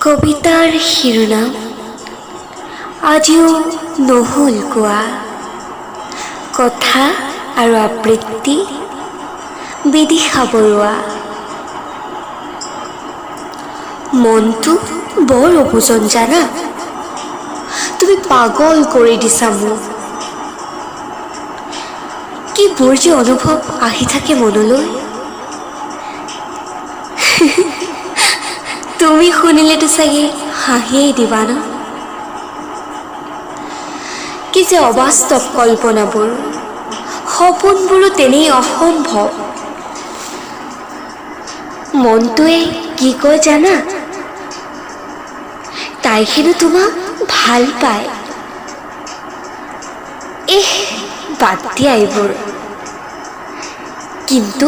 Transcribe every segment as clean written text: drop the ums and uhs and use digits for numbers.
কবিতাৰ শিৰোনাম আজিও নহ'ল কোৱা। কথা আৰু আবৃত্তি বিদিশা বৰুৱা। মনটো বৰ অবুজন জানা, তুমি পাগল কৰি দিছা মোক। কি বোৰ যে অনুভৱ আহি থাকে মনলৈ। তুমি শুনিলেতো চাগে হাঁহিয়েই দিবা ন। কি যে অবাস্তৱ কল্পনাবোৰ, সপোনবোৰো তেনেই অসম্ভৱ। মনটোৱে কি কয় জানা, তাই হেনো তোমাক ভাল পায়। বাদ দিয়া এইবোৰ। কিন্তু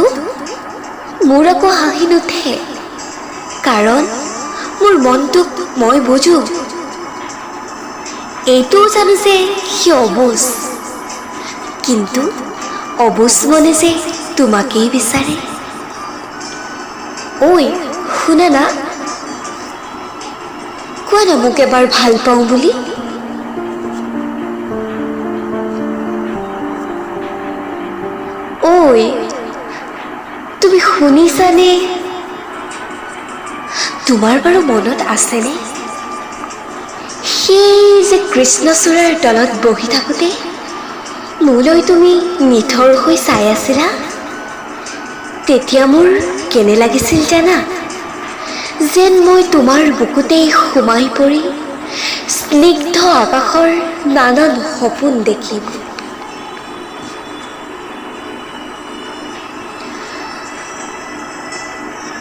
মোৰ আকৌ হাঁহি নুঠে, কাৰণ মোৰ মনটোক মই বুজো। এইটোও জানো যে সি অবুজ, কিন্তু অবুজ মনে যে তোমাকেই বিচাৰে। ঐ শুনা না, কোৱা না মোক এবাৰ ভাল পাওঁ বুলি। ঐ তুমি শুনিছানে? তোমাৰ বাৰু মনত আছেনে, সেই যে কৃষ্ণচূড়াৰ তলত বহি থাকোঁতে মোলৈ তুমি নিথৰ হৈ চাই আছিলা? তেতিয়া মোৰ কেনে লাগিছিল জানা, যেন মই তোমাৰ বুকুতেই সোমাই পৰি স্নিগ্ধ আকাশৰ নানান সপোন দেখিম।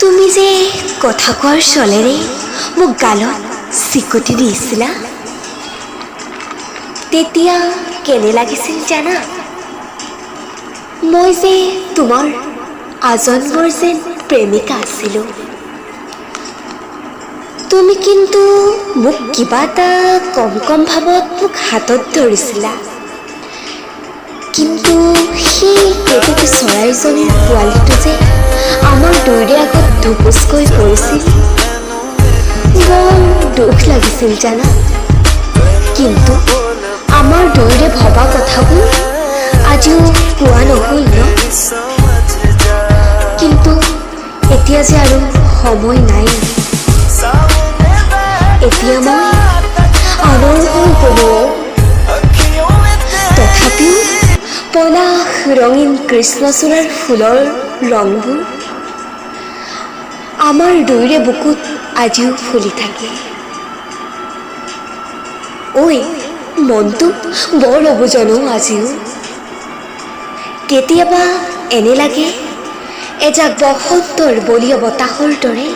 তুমি যে কথা কোৱাৰ চলেৰে মোক গালত চিকুটি দিছিলা, তেতিয়া কেনে লাগিছিল জানা, মই যে তোমাৰ আজন্মৰ যেন প্ৰেমিকা আছিলোঁ। তুমি কিন্তু মোক কিবা এটা কম কম ভাৱত মোক হাতত ধৰিছিলা, কিন্তু সেই কেতেকী চৰাইজনীৰ পোৱালিটো যে আমাৰ দুয়োৰে আগত ধুপুচকৈ পৰিছিল, বৰ দুখ লাগিছিল জানা। কিন্তু আমাৰ দুয়োৰে ভবা কথাবোৰ আজিও কোৱা নহ'ল ন। কিন্তু এতিয়া যে আৰু সময় নাই। এতিয়া মই আনৰ হৈ গ'লো। তথাপিও পলাশ ৰঙীন কৃষ্ণচূড়াৰ ফুলৰ ৰংবোৰ আমাৰ দুয়োৰে বুকুত আজিও ফুলি থাকে। ঐ মনটো বৰ অবুজন আজিও। কেতিয়াবা এনে লাগে এজাক বসন্তৰ বলীয় বতাহৰ দৰে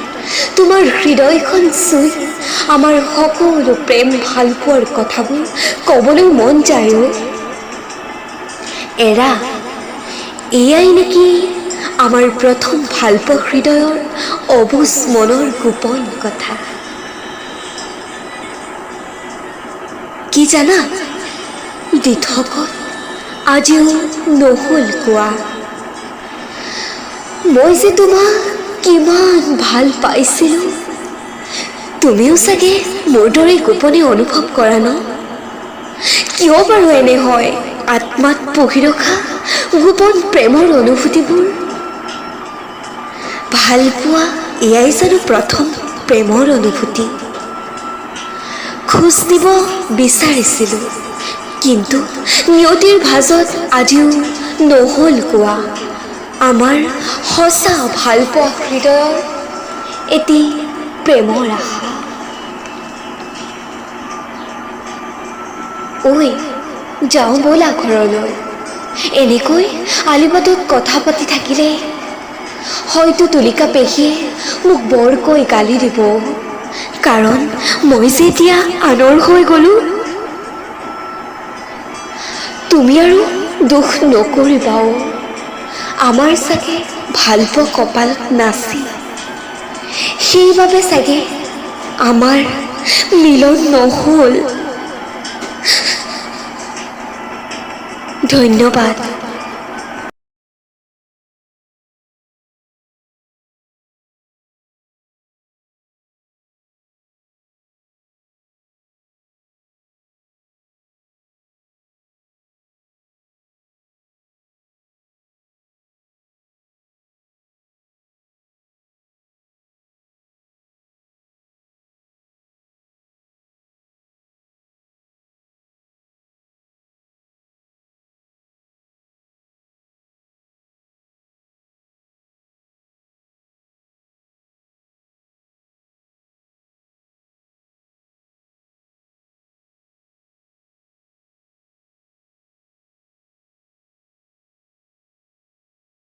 তোমাৰ হৃদয়খন চুই আমাৰ সকলো প্ৰেম ভালপোৱাৰ কথাবোৰ ক'বলৈ মন যায়। এৰা, এয়াই নেকি আমাৰ প্ৰথম ভালপোৱা হৃদয়ৰ অবুজ মনৰ গোপন কথা। কি জানা, দিঠকত আজিও নহ'ল কোৱা। মই যে তোমাক কিমান ভাল পাইছিলোঁ, তুমিও চাগে মোৰ দৰে গোপনে অনুভৱ কৰা ন। কিয় বাৰু এনে হয় আত্মাত পুহি ৰখা গোপন প্ৰেমৰ অনুভূতিবোৰ? ভালপোৱা এয়াই জানো প্ৰথম প্ৰেমৰ অনুভূতি? খোজ দিব বিচাৰিছিলোঁ, কিন্তু নিয়তিৰ ভাজত আজিও নহ'ল কোৱা আমাৰ সঁচা ভালপোৱা হৃদয়ৰ এটি প্ৰেমৰ আশা। ঐ যাওঁ ব'লা ঘৰলৈ। এনেকৈ আলিবাটত কথা পাতি থাকিলে হয়তো তুলিকা পেহীয়ে মোক বৰকৈ গালি দিব, কাৰণ মই যে এতিয়া আনৰ হৈ গ'লো। তুমি আৰু দুখ নকৰিবাও, আমাৰ চাগে ভালপোৱা কপালত নাছিল, সেইবাবে চাগে আমাৰ মিলন নহ'ল। ধন্যবাদ।